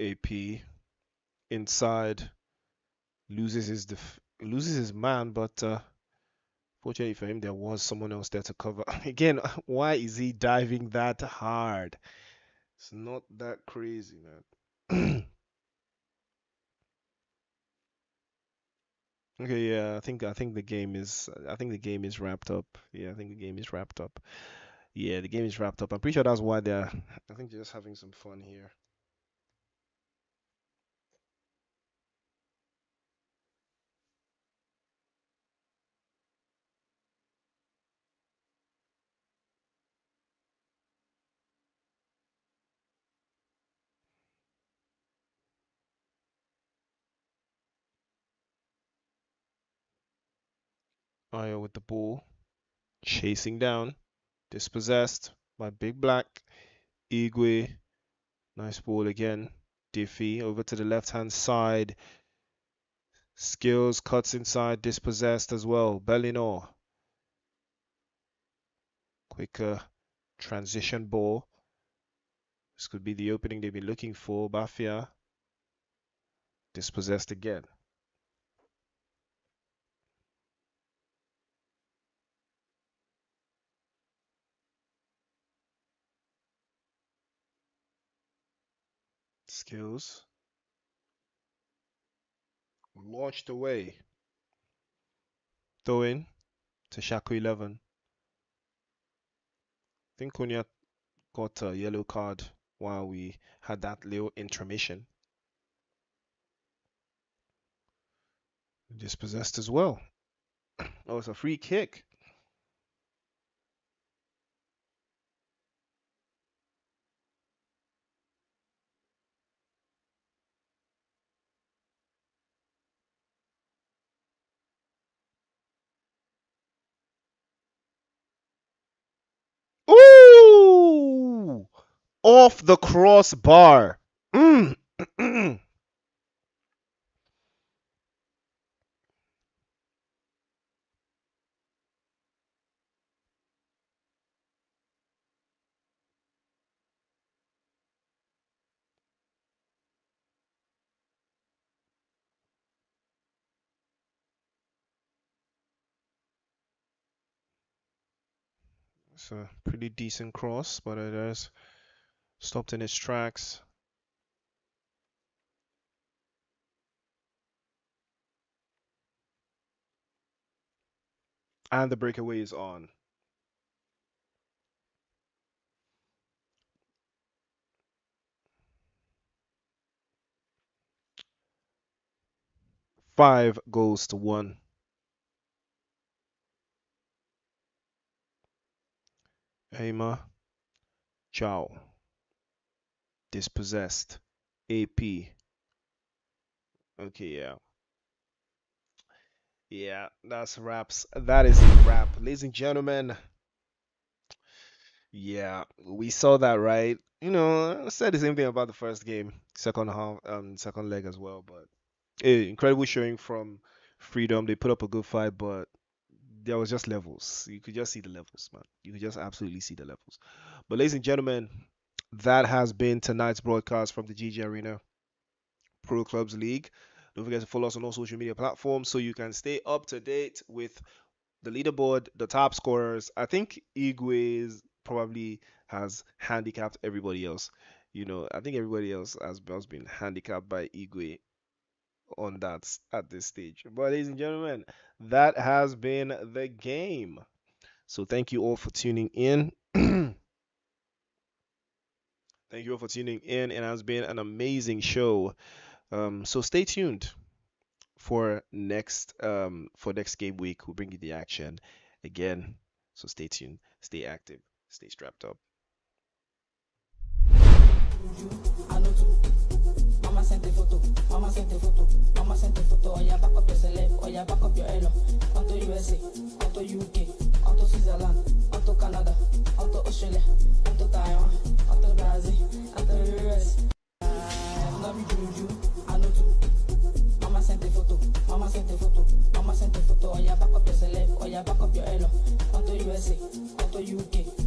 AP inside loses his man, but fortunately for him, there was someone else there to cover. Again, why is he diving that hard? It's not that crazy, man. Okay, yeah, I think the game is wrapped up. Yeah, I think the game is wrapped up. Yeah, the game is wrapped up. I'm pretty sure that's why I think they're just having some fun here. Aya with the ball, chasing down, dispossessed by Big Black. Igwe, nice ball again. Diffie over to the left hand side. Skills cuts inside, dispossessed as well. Bellinor, quicker transition ball. This could be the opening they've been looking for. Bafia, dispossessed again. Skills, launched away. Throw in to Shaku 11. I think Cunha got a yellow card while we had that little intermission. Dispossessed as well. Oh, it's a free kick. Ooh! Off the crossbar. Mm. 'It's a pretty decent cross, but it has stopped in its tracks. And the breakaway is on. 5 goals to 1. Ema, Chow, dispossessed. AP. Okay, yeah. Yeah, that's wraps. That is a wrap. Ladies and gentlemen, yeah, we saw that, right? I said the same thing about the first game, second half, second leg as well, but incredible showing from Freedom. They put up a good fight, but there was just levels. You could just see the levels, man. You could just absolutely see the levels. But ladies and gentlemen, that has been tonight's broadcast from the GG Arena Pro Clubs League. Don't forget to follow us on all social media platforms so you can stay up to date with the leaderboard, the top scorers. I think Igwe probably has handicapped everybody else. I think everybody else has been handicapped by Igwe on that at this stage. But ladies and gentlemen, that has been the game. So thank you all for tuning in. Thank you all for tuning in. It has been an amazing show. So stay tuned for next game week. We'll bring you the action again. So stay tuned, stay active, stay strapped up. Mama sent a photo, mama sent a photo, mama sent a photo. Oh yeah, back up your celeb, oh yeah, back up your elo. Onto USA, onto UK, onto Switzerland, onto Canada, onto Australia, onto Taiwan, onto Brazil, onto US. Love you, Juju, I know too. Mama sent a photo, mama sent a photo, mama sent a photo. Oh yeah, back up your celeb, oh yeah, back up your elo. Onto USA, onto UK.